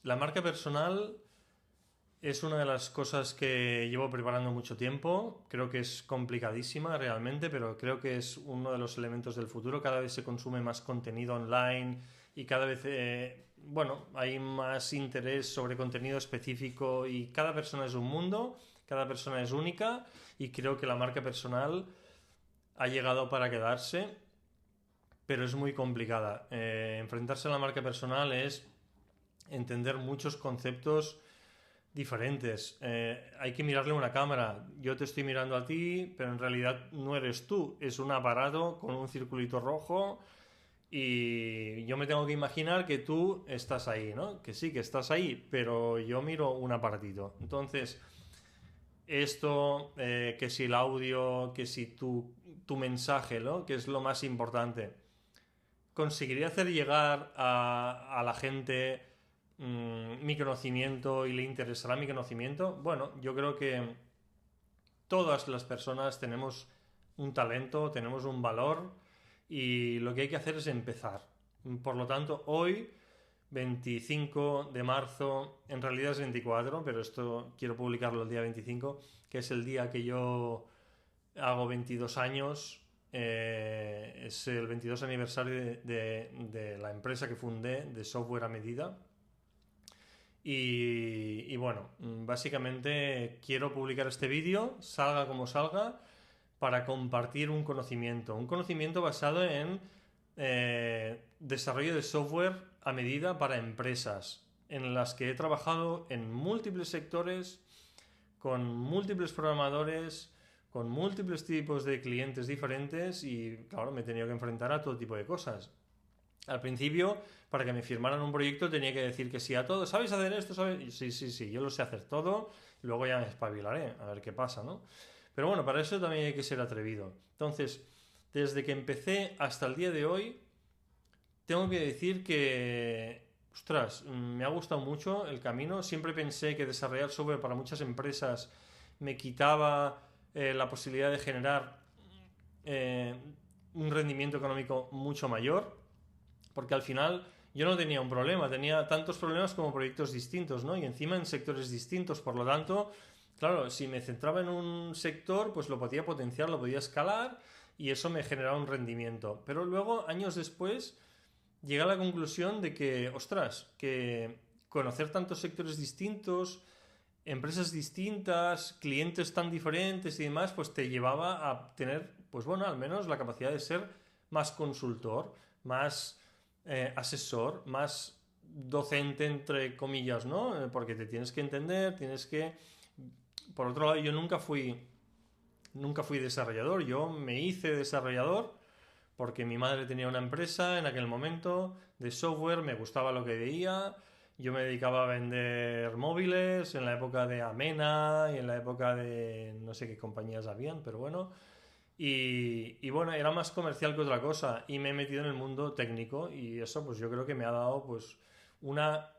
La marca personal es una de las cosas que llevo preparando mucho tiempo. Creo que es complicadísima realmente, pero creo que es uno de los elementos del futuro. Cada vez se consume más contenido online y cada vez, bueno, hay más interés sobre contenido específico y cada persona es un mundo, cada persona es única y creo que la marca personal ha llegado para quedarse, pero es muy complicada. Enfrentarse a la marca personal es entender muchos conceptos diferentes. Hay que mirarle una cámara. Yo te estoy mirando a ti, pero en realidad no eres tú. Es un aparato con un circulito rojo y yo me tengo que imaginar que tú estás ahí, ¿no? Que sí, que estás ahí, pero yo miro un aparatito. Entonces, esto, que si el audio, que si tu mensaje, ¿no? Que es lo más importante. ¿Conseguiría hacer llegar a la gente mi conocimiento y le interesará mi conocimiento? Bueno, yo creo que todas las personas tenemos un talento, tenemos un valor y lo que hay que hacer es empezar. Por lo tanto, hoy, 25 de marzo, en realidad es 24, pero esto quiero publicarlo el día 25, que es el día que yo hago 22 años. Es el 22 aniversario de la empresa que fundé, de software a medida. Y bueno, básicamente quiero publicar este vídeo, salga como salga, para compartir un conocimiento basado en desarrollo de software a medida para empresas, en las que he trabajado en múltiples sectores, con múltiples programadores, con múltiples tipos de clientes diferentes y claro, me he tenido que enfrentar a todo tipo de cosas. Al principio, para que me firmaran un proyecto tenía que decir que sí a todo. ¿Sabéis hacer esto? ¿Sabéis? Sí, sí, sí, yo lo sé hacer todo. Luego ya me espabilaré, a ver qué pasa, ¿no? Pero bueno, para eso también hay que ser atrevido. Entonces, desde que empecé hasta el día de hoy, tengo que decir que, ostras, me ha gustado mucho el camino. Siempre pensé que desarrollar software para muchas empresas me quitaba la posibilidad de generar eh, un rendimiento económico mucho mayor, porque al final yo no tenía un problema, tenía tantos problemas como proyectos distintos, ¿no? Y encima en sectores distintos, por lo tanto, claro, si me centraba en un sector, pues lo podía potenciar, lo podía escalar y eso me generaba un rendimiento. Pero luego, años después, llegué a la conclusión de que, ostras, que conocer tantos sectores distintos, empresas distintas, clientes tan diferentes y demás, pues te llevaba a tener, pues bueno, al menos la capacidad de ser más consultor, más asesor, más docente, entre comillas, ¿no? Porque te tienes que entender, tienes que... Por otro lado, yo nunca fui desarrollador, yo me hice desarrollador porque mi madre tenía una empresa en aquel momento de software, me gustaba lo que veía, yo me dedicaba a vender móviles en la época de Amena y en la época de no sé qué compañías habían, pero bueno. Y bueno, era más comercial que otra cosa y me he metido en el mundo técnico y eso pues yo creo que me ha dado pues una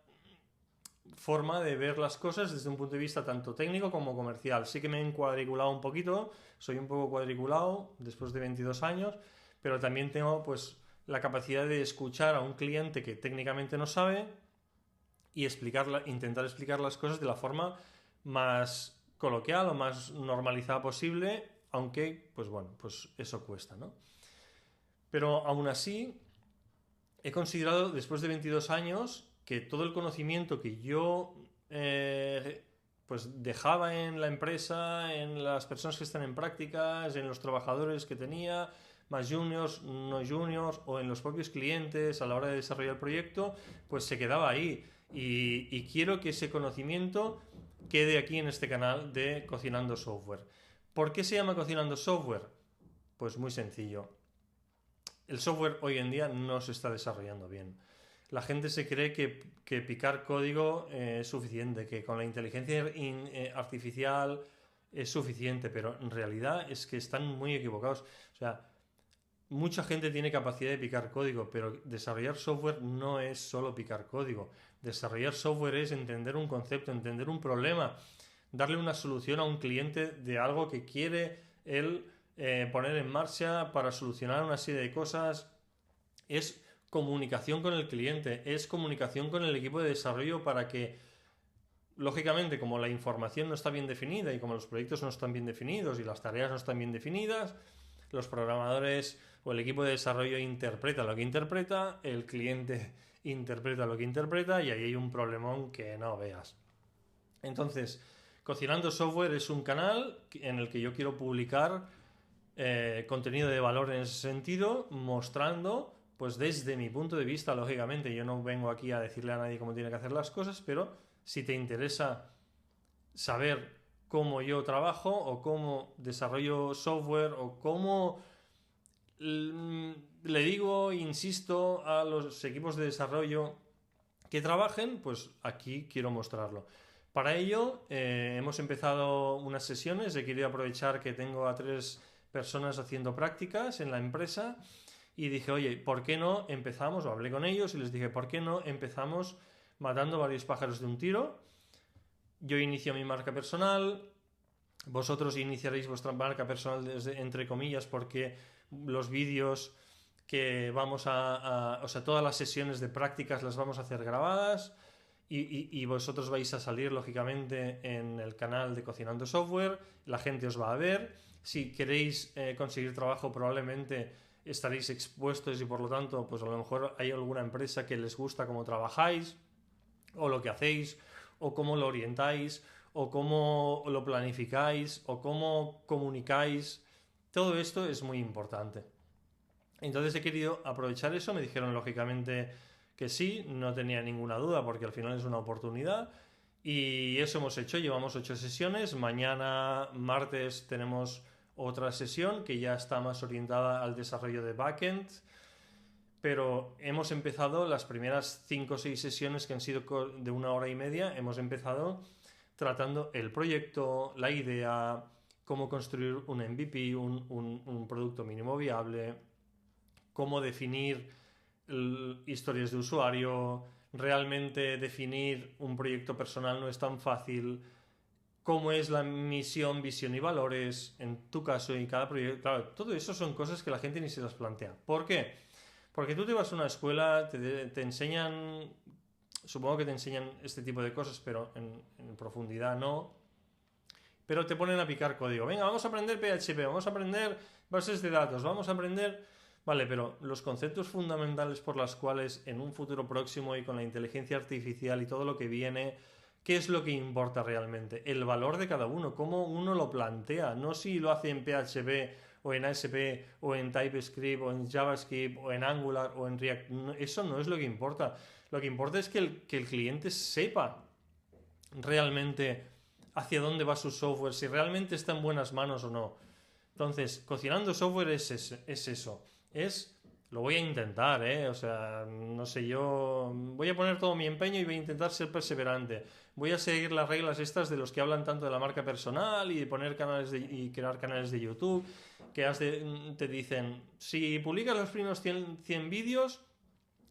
forma de ver las cosas desde un punto de vista tanto técnico como comercial. Sí que me he encuadriculado un poquito, soy un poco cuadriculado después de 22 años, pero también tengo pues la capacidad de escuchar a un cliente que técnicamente no sabe y intentar explicar las cosas de la forma más coloquial o más normalizada posible, aunque pues bueno, pues eso cuesta, ¿no? Pero aún así he considerado después de 22 años que todo el conocimiento que yo pues dejaba en la empresa, en las personas que están en prácticas, en los trabajadores que tenía, más juniors, no juniors, o en los propios clientes a la hora de desarrollar el proyecto, pues se quedaba ahí. Y quiero que ese conocimiento quede aquí en este canal de Cocinando Software. ¿Por qué se llama Cocinando Software? Pues muy sencillo. El software hoy en día no se está desarrollando bien. La gente se cree que picar código es suficiente, que con la inteligencia artificial es suficiente, pero en realidad es que están muy equivocados. O sea, mucha gente tiene capacidad de picar código, pero desarrollar software no es solo picar código. Desarrollar software es entender un concepto, entender un problema, darle una solución a un cliente de algo que quiere él poner en marcha para solucionar una serie de cosas. Es comunicación con el cliente, es comunicación con el equipo de desarrollo para que, lógicamente, como la información no está bien definida y como los proyectos no están bien definidos y las tareas no están bien definidas, los programadores o el equipo de desarrollo interpreta lo que interpreta, el cliente interpreta lo que interpreta y ahí hay un problemón que no veas. Entonces, Cocinando Software es un canal en el que yo quiero publicar contenido de valor en ese sentido, mostrando, pues desde mi punto de vista, lógicamente, yo no vengo aquí a decirle a nadie cómo tiene que hacer las cosas, pero si te interesa saber cómo yo trabajo o cómo desarrollo software o cómo le digo, insisto a los equipos de desarrollo que trabajen, pues aquí quiero mostrarlo. Para ello hemos empezado unas sesiones, he querido aprovechar que tengo a 3 personas haciendo prácticas en la empresa y dije, oye, ¿por qué no empezamos? O hablé con ellos y les dije, ¿por qué no empezamos matando varios pájaros de un tiro? Yo inicio mi marca personal, vosotros iniciaréis vuestra marca personal desde, entre comillas, porque los vídeos que vamos o sea, todas las sesiones de prácticas las vamos a hacer grabadas y vosotros vais a salir, lógicamente, en el canal de Cocinando Software, la gente os va a ver. Si queréis conseguir trabajo, probablemente estaréis expuestos y por lo tanto, pues a lo mejor hay alguna empresa que les gusta cómo trabajáis o lo que hacéis o cómo lo orientáis o cómo lo planificáis o cómo comunicáis. Todo esto es muy importante. Entonces he querido aprovechar eso, me dijeron lógicamente que sí, no tenía ninguna duda porque al final es una oportunidad y eso hemos hecho, llevamos 8 sesiones, mañana martes tenemos otra sesión que ya está más orientada al desarrollo de backend, pero hemos empezado las primeras 5 o 6 sesiones que han sido de 1 hora y media, hemos empezado tratando el proyecto, la idea, cómo construir un MVP, un producto mínimo viable, cómo definir historias de usuario, realmente definir un proyecto personal no es tan fácil, cómo es la misión, visión y valores en tu caso y cada proyecto. Claro, todo eso son cosas que la gente ni se las plantea. ¿Por qué? Porque tú te vas a una escuela, te enseñan, supongo que te enseñan este tipo de cosas, pero en profundidad no. Pero te ponen a picar código. Venga, vamos a aprender PHP, vamos a aprender bases de datos, vamos a aprender... Vale, pero los conceptos fundamentales por los cuales en un futuro próximo y con la inteligencia artificial y todo lo que viene, ¿qué es lo que importa realmente? El valor de cada uno, cómo uno lo plantea, no si lo hace en PHP o en ASP o en TypeScript o en JavaScript o en Angular o en React. No, eso no es lo que importa. Lo que importa es que el cliente sepa realmente hacia dónde va su software, si realmente está en buenas manos o no. Entonces, Cocinando Software es eso. Lo voy a intentar, o sea, no sé, yo voy a poner todo mi empeño y voy a intentar ser perseverante. Voy a seguir las reglas estas de los que hablan tanto de la marca personal y de poner canales y crear canales de YouTube, que te dicen, si publicas los primeros 100 vídeos,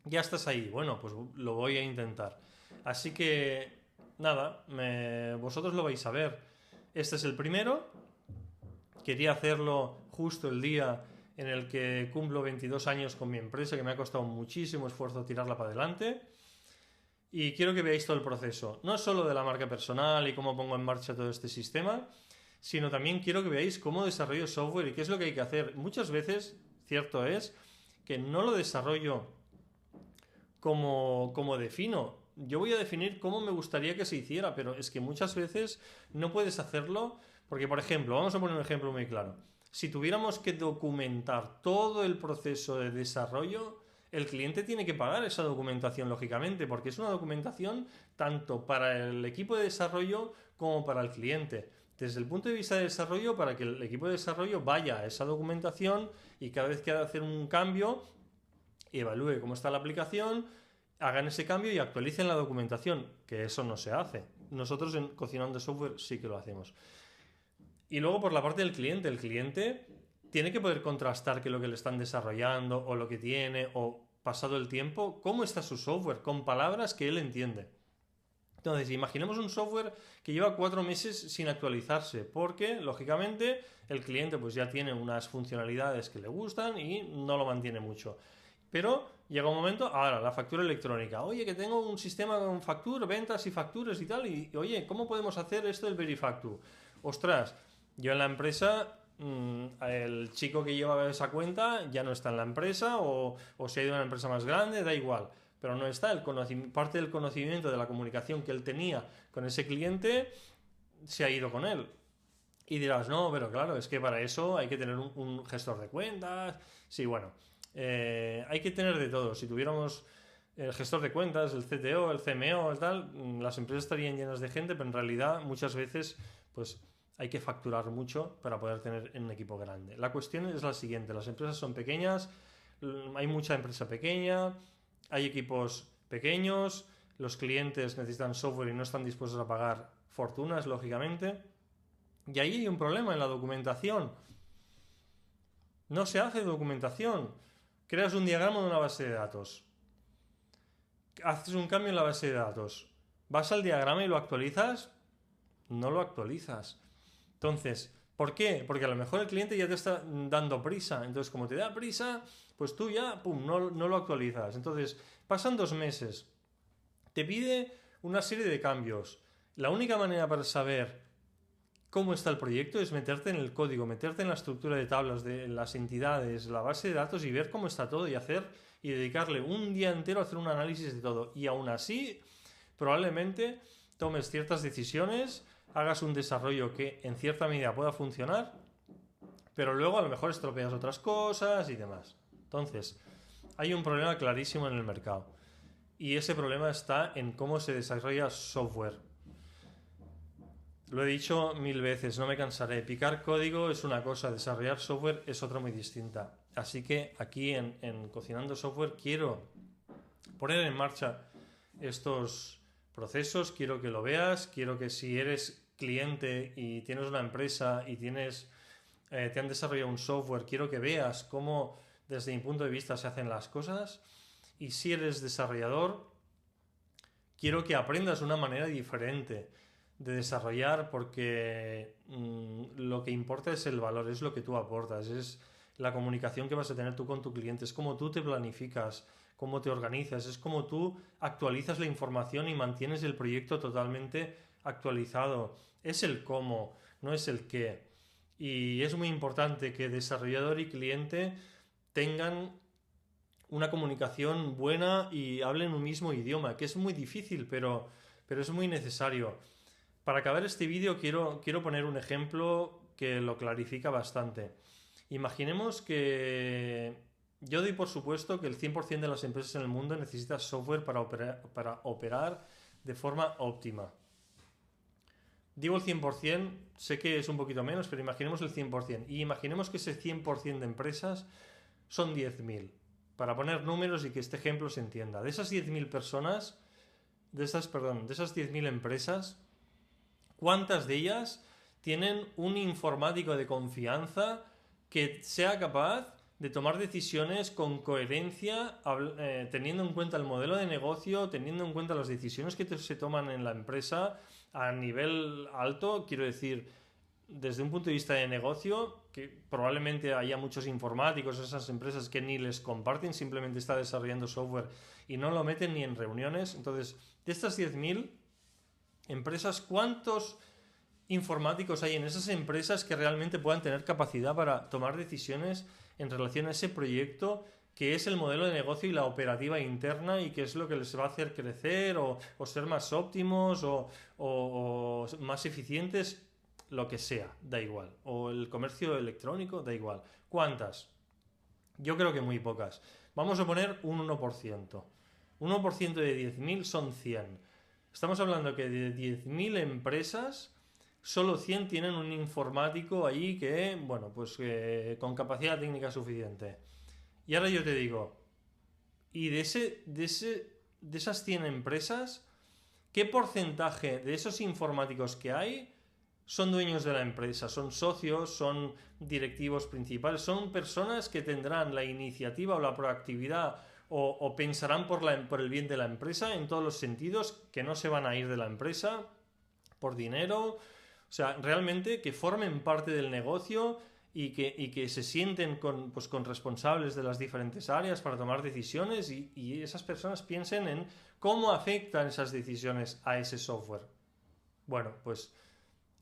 ya estás ahí. Bueno, pues lo voy a intentar. Así que, nada, vosotros lo vais a ver. Este es el primero. Quería hacerlo justo el día en el que cumplo 22 años con mi empresa, que me ha costado muchísimo esfuerzo tirarla para adelante. Y quiero que veáis todo el proceso, no solo de la marca personal y cómo pongo en marcha todo este sistema, sino también quiero que veáis cómo desarrollo software y qué es lo que hay que hacer. Muchas veces, cierto es, que no lo desarrollo como defino. Yo voy a definir cómo me gustaría que se hiciera, pero es que muchas veces no puedes hacerlo porque, por ejemplo, vamos a poner un ejemplo muy claro. Si tuviéramos que documentar todo el proceso de desarrollo, el cliente tiene que pagar esa documentación, lógicamente, porque es una documentación tanto para el equipo de desarrollo como para el cliente. Desde el punto de vista de desarrollo, para que el equipo de desarrollo vaya a esa documentación y cada vez que ha de hacer un cambio, evalúe cómo está la aplicación, hagan ese cambio y actualicen la documentación, que eso no se hace. Nosotros en Cocinando Software sí que lo hacemos. Y luego por la parte del cliente, el cliente tiene que poder contrastar que lo que le están desarrollando o lo que tiene o pasado el tiempo, cómo está su software, con palabras que él entiende. Entonces, imaginemos un software que lleva 4 meses sin actualizarse, porque, lógicamente, el cliente pues ya tiene unas funcionalidades que le gustan y no lo mantiene mucho. Pero llega un momento, ahora, la factura electrónica. Oye, que tengo un sistema con facturas, ventas y facturas y tal. Y oye, ¿cómo podemos hacer esto del Verifactu? Ostras, yo en la empresa, el chico que lleva esa cuenta ya no está en la empresa o se ha ido a una empresa más grande, da igual. Pero no está parte del conocimiento de la comunicación que él tenía con ese cliente, se ha ido con él. Y dirás, no, pero claro, es que para eso hay que tener un gestor de cuentas. Sí, bueno. Hay que tener de todo. Si tuviéramos el gestor de cuentas, el CTO, el CMO, el tal, las empresas estarían llenas de gente, pero en realidad muchas veces pues hay que facturar mucho para poder tener un equipo grande. La cuestión es la siguiente: las empresas son pequeñas, hay mucha empresa pequeña, hay equipos pequeños, los clientes necesitan software y no están dispuestos a pagar fortunas, lógicamente, y ahí hay un problema en la documentación. No se hace documentación. Creas un diagrama de una base de datos. Haces un cambio en la base de datos. ¿Vas al diagrama y lo actualizas? No lo actualizas. Entonces, ¿por qué? Porque a lo mejor el cliente ya te está dando prisa. Entonces, como te da prisa, pues tú ya, no lo actualizas. Entonces, pasan 2 meses. Te pide una serie de cambios. La única manera para saber cómo está el proyecto es meterte en el código, meterte en la estructura de tablas de las entidades, la base de datos y ver cómo está todo y dedicarle un día entero a hacer un análisis de todo. Y aún así, probablemente tomes ciertas decisiones, hagas un desarrollo que en cierta medida pueda funcionar, pero luego a lo mejor estropeas otras cosas y demás. Entonces, hay un problema clarísimo en el mercado. Y ese problema está en cómo se desarrolla software. Lo he dicho 1000 veces, no me cansaré. Picar código es una cosa, desarrollar software es otra muy distinta. Así que aquí en Cocinando Software quiero poner en marcha estos procesos, quiero que lo veas, quiero que si eres cliente y tienes una empresa y te han desarrollado un software, quiero que veas cómo desde mi punto de vista se hacen las cosas. Y si eres desarrollador, quiero que aprendas una manera diferente de desarrollar, porque lo que importa es el valor, es lo que tú aportas, es la comunicación que vas a tener tú con tu cliente, es cómo tú te planificas, cómo te organizas, es cómo tú actualizas la información y mantienes el proyecto totalmente actualizado. Es el cómo, no es el qué. Y es muy importante que desarrollador y cliente tengan una comunicación buena y hablen un mismo idioma, que es muy difícil, pero es muy necesario. Para acabar este vídeo quiero poner un ejemplo que lo clarifica bastante. Imaginemos que yo doy por supuesto que el 100% de las empresas en el mundo necesita software para operar de forma óptima. Digo el 100%, sé que es un poquito menos, pero imaginemos el 100%. Y imaginemos que ese 100% de empresas son 10.000. Para poner números y que este ejemplo se entienda. De esas 10.000 personas, de esas 10.000 empresas, ¿cuántas de ellas tienen un informático de confianza que sea capaz de tomar decisiones con coherencia, teniendo en cuenta el modelo de negocio, teniendo en cuenta las decisiones que se toman en la empresa a nivel alto? Quiero decir, desde un punto de vista de negocio, que probablemente haya muchos informáticos, esas empresas que ni les comparten, simplemente está desarrollando software y no lo meten ni en reuniones. Entonces, de estas 10.000 empresas, ¿cuántos informáticos hay en esas empresas que realmente puedan tener capacidad para tomar decisiones en relación a ese proyecto, que es el modelo de negocio y la operativa interna, y que es lo que les va a hacer crecer o ser más óptimos o más eficientes? Lo que sea, da igual. O el comercio electrónico, da igual. ¿Cuántas? Yo creo que muy pocas. Vamos a poner un 1%. 1% de 10.000 son 100. Estamos hablando que de 10.000 empresas, solo 100 tienen un informático ahí que, bueno, pues con capacidad técnica suficiente. Y ahora yo te digo, y de esas 100 empresas, ¿qué porcentaje de esos informáticos que hay son dueños de la empresa? Son socios, son directivos principales, son personas que tendrán la iniciativa o la proactividad o pensarán por el bien de la empresa en todos los sentidos, que no se van a ir de la empresa por dinero. O sea, realmente que formen parte del negocio y que se sienten con responsables de las diferentes áreas para tomar decisiones y esas personas piensen en cómo afectan esas decisiones a ese software. Bueno, pues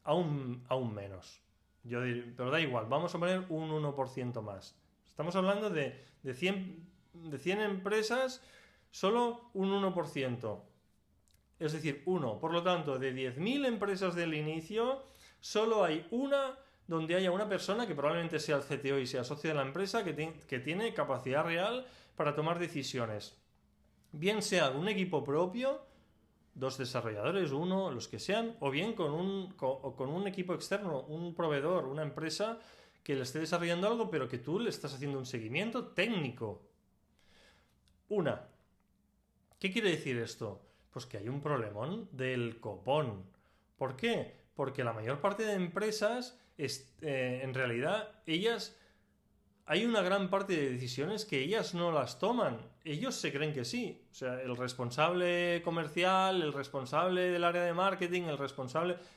aún menos. Pero da igual, vamos a poner un 1% más. Estamos hablando de 100 empresas, solo un 1%. Es decir, uno. Por lo tanto, de 10.000 empresas del inicio, solo hay una donde haya una persona que probablemente sea el CTO y sea socio de la empresa que tiene capacidad real para tomar decisiones. Bien sea un equipo propio, 2 desarrolladores, 1, los que sean, o bien con un equipo externo, un proveedor, una empresa que le esté desarrollando algo, pero que tú le estás haciendo un seguimiento técnico. ¿Qué quiere decir esto? Pues que hay un problemón del copón. ¿Por qué? Porque la mayor parte de empresas, en realidad, hay una gran parte de decisiones que ellas no las toman. Ellos se creen que sí. O sea, el responsable comercial, el responsable del área de marketing,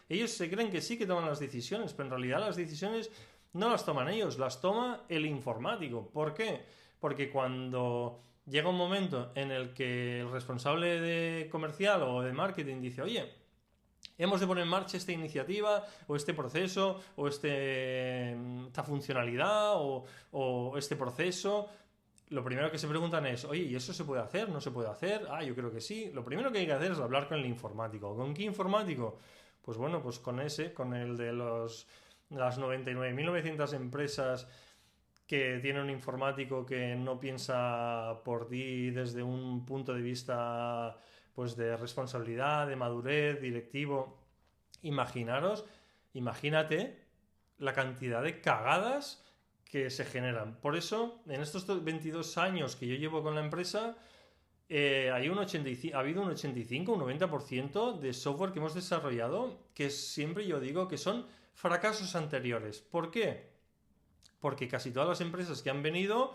ellos se creen que sí que toman las decisiones, pero en realidad las decisiones no las toman ellos, las toma el informático. ¿Por qué? Porque cuando llega un momento en el que el responsable de comercial o de marketing dice, oye, hemos de poner en marcha esta iniciativa o este proceso o esta funcionalidad o este proceso, lo primero que se preguntan es, oye, ¿y eso se puede hacer? ¿No se puede hacer? Yo creo que sí. Lo primero que hay que hacer es hablar con el informático. ¿Con qué informático? Pues bueno, pues con el de las 99.900 empresas que tiene un informático que no piensa por ti desde un punto de vista pues de responsabilidad, de madurez, directivo. Imagínate la cantidad de cagadas que se generan. Por eso, en estos 22 años que yo llevo con la empresa, ha habido un 85, un 90% de software que hemos desarrollado que siempre yo digo que son fracasos anteriores. ¿Por qué? Porque casi todas las empresas que han venido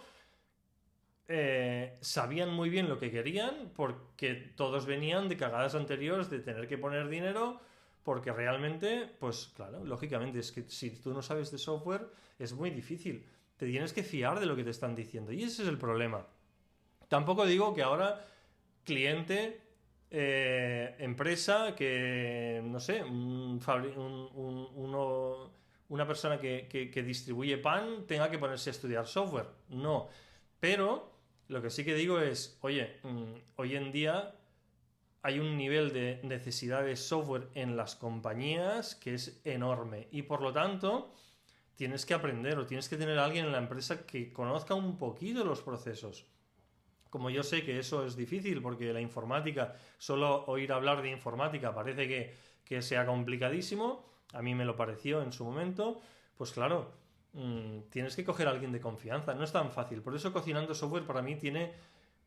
sabían muy bien lo que querían, porque todos venían de cagadas anteriores de tener que poner dinero, porque realmente, pues claro, lógicamente es que si tú no sabes de software es muy difícil, te tienes que fiar de lo que te están diciendo y ese es el problema. Tampoco digo que ahora cliente, empresa, que no sé, una persona que distribuye pan tenga que ponerse a estudiar software. No. Pero lo que sí que digo es, oye, hoy en día hay un nivel de necesidad de software en las compañías que es enorme y por lo tanto tienes que aprender o tienes que tener a alguien en la empresa que conozca un poquito los procesos. Como yo sé que eso es difícil porque la informática, solo oír hablar de informática parece que sea complicadísimo, a mí me lo pareció en su momento, pues claro, tienes que coger a alguien de confianza, no es tan fácil. Por eso Cocinando Software para mí tiene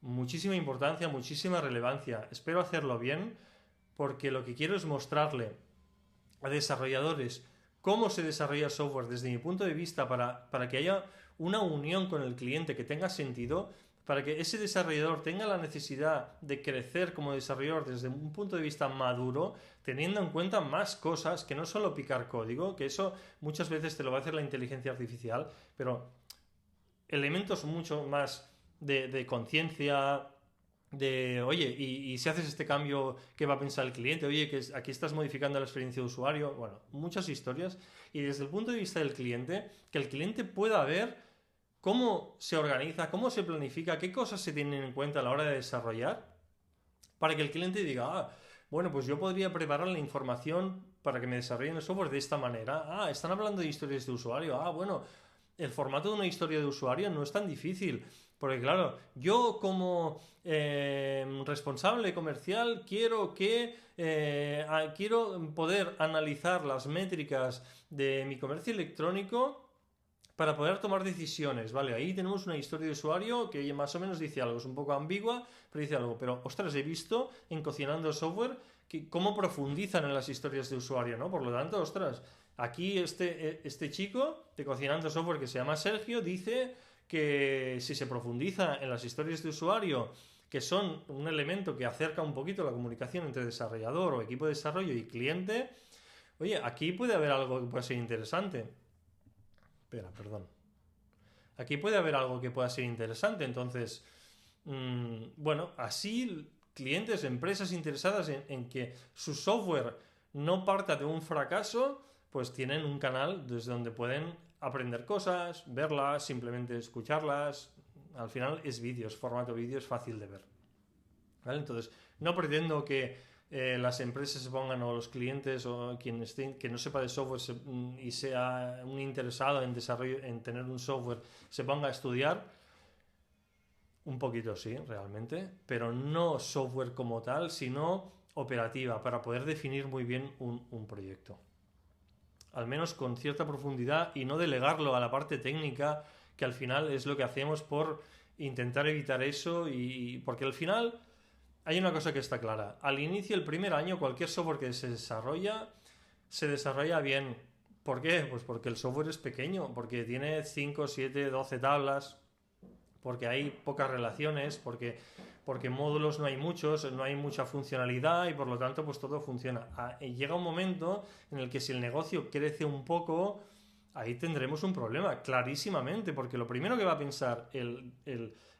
muchísima importancia, muchísima relevancia. Espero hacerlo bien porque lo que quiero es mostrarle a desarrolladores cómo se desarrolla software desde mi punto de vista para que haya una unión con el cliente que tenga sentido, para que ese desarrollador tenga la necesidad de crecer como desarrollador desde un punto de vista maduro, teniendo en cuenta más cosas que no solo picar código, que eso muchas veces te lo va a hacer la inteligencia artificial, pero elementos mucho más de conciencia, de, oye, y si haces este cambio, ¿qué va a pensar el cliente? Oye, que aquí estás modificando la experiencia de usuario. Bueno, muchas historias. Y desde el punto de vista del cliente, que el cliente pueda ver cómo se organiza, cómo se planifica, qué cosas se tienen en cuenta a la hora de desarrollar, para que el cliente diga, bueno, pues yo podría preparar la información para que me desarrollen el software de esta manera. Están hablando de historias de usuario. Bueno, el formato de una historia de usuario no es tan difícil. Porque claro, yo como responsable comercial quiero poder analizar las métricas de mi comercio electrónico para poder tomar decisiones, ¿vale? Ahí tenemos una historia de usuario que más o menos dice algo, es un poco ambigua, pero dice algo. Pero, ostras, he visto en Cocinando Software cómo profundizan en las historias de usuario, ¿no? Por lo tanto, ostras, aquí este chico de Cocinando Software que se llama Sergio dice que si se profundiza en las historias de usuario, que son un elemento que acerca un poquito la comunicación entre desarrollador o equipo de desarrollo y cliente, oye, aquí puede haber algo que pueda ser interesante. Espera, perdón. Aquí puede haber algo que pueda ser interesante, entonces, bueno, así clientes, empresas interesadas en que su software no parta de un fracaso, pues tienen un canal desde donde pueden aprender cosas, verlas, simplemente escucharlas. Al final es vídeo, es formato vídeo, es fácil de ver. ¿Vale? Entonces, no pretendo que las empresas se pongan, o los clientes, o quien esté, que no sepa de software y sea un interesado en desarrollo, en tener un software, se ponga a estudiar. Un poquito sí, realmente, pero no software como tal, sino operativa, para poder definir muy bien un proyecto. Al menos con cierta profundidad, y no delegarlo a la parte técnica, que al final es lo que hacemos por intentar evitar eso, y porque al final hay una cosa que está clara. Al inicio, el primer año, cualquier software que se desarrolla bien. ¿Por qué? Pues porque el software es pequeño, porque tiene 5, 7, 12 tablas, porque hay pocas relaciones, porque módulos no hay muchos, no hay mucha funcionalidad, y por lo tanto pues todo funciona. Llega un momento en el que si el negocio crece un poco, ahí tendremos un problema, clarísimamente, porque lo primero que va a pensar el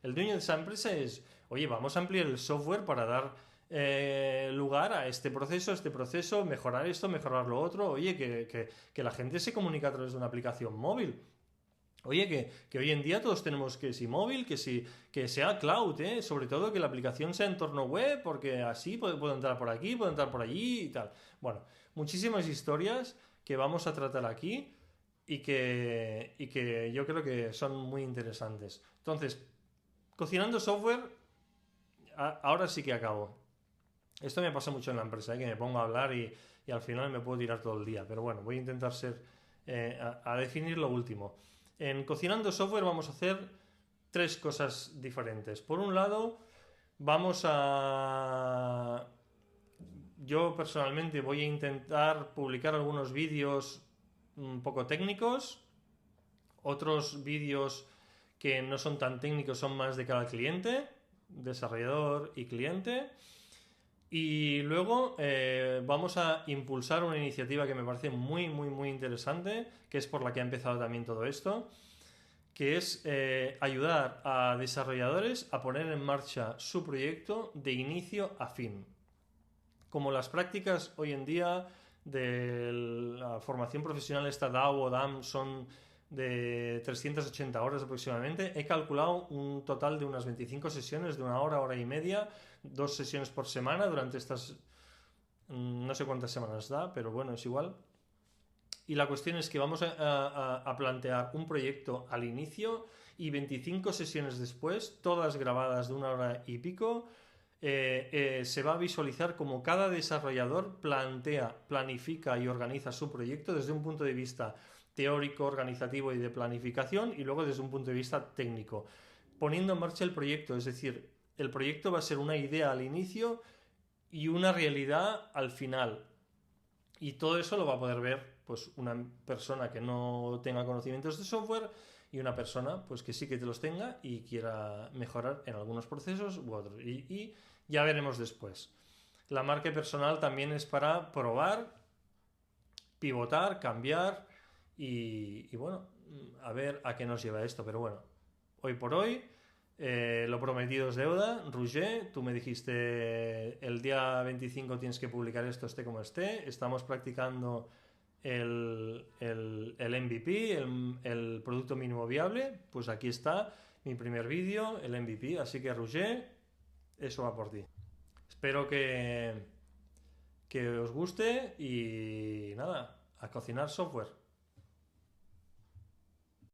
dueño de esa empresa es: oye, vamos a ampliar el software para dar lugar a este proceso, mejorar esto, mejorar lo otro. Oye, que la gente se comunica a través de una aplicación móvil. Oye, que hoy en día todos tenemos que si móvil, que sea cloud, sobre todo que la aplicación sea entorno web, porque así puedo entrar por aquí, puedo entrar por allí y tal. Bueno, muchísimas historias que vamos a tratar aquí, y que yo creo que son muy interesantes. Entonces, cocinando software, ahora sí que acabo. Esto me pasa mucho en la empresa, que me pongo a hablar y al final me puedo tirar todo el día. Pero bueno, voy a intentar a definir lo último. En Cocinando Software vamos a hacer 3 cosas diferentes. Por un lado, yo personalmente voy a intentar publicar algunos vídeos un poco técnicos, otros vídeos que no son tan técnicos, son más de cara al cliente, desarrollador y cliente. Y luego vamos a impulsar una iniciativa que me parece muy, muy, muy interesante, que es por la que ha empezado también todo esto, que es ayudar a desarrolladores a poner en marcha su proyecto de inicio a fin. Como las prácticas hoy en día de la formación profesional, esta DAO o DAM, son de 380 horas aproximadamente, he calculado un total de unas 25 sesiones de 1 hora, hora y media, 2 sesiones por semana durante estas, no sé cuántas semanas da, pero bueno, es igual. Y la cuestión es que vamos a plantear un proyecto al inicio y 25 sesiones después, todas grabadas de 1 hora y pico. Se va a visualizar como cada desarrollador planifica y organiza su proyecto desde un punto de vista teórico, organizativo y de planificación, y luego desde un punto de vista técnico, poniendo en marcha el proyecto. Es decir, el proyecto va a ser una idea al inicio y una realidad al final, y todo eso lo va a poder ver pues una persona que no tenga conocimientos de software, y una persona pues que sí que te los tenga y quiera mejorar en algunos procesos u otros, y ya veremos después. La marca personal también es para probar, pivotar, cambiar y bueno, a ver a qué nos lleva esto. Pero bueno, hoy por hoy lo prometido es deuda. Roger, tú me dijiste el día 25 tienes que publicar esto, esté como esté. Estamos practicando el MVP, el producto mínimo viable. Pues aquí está mi primer vídeo, el MVP. Así que Roger, eso va por ti. Espero que os guste, y nada, a cocinar software.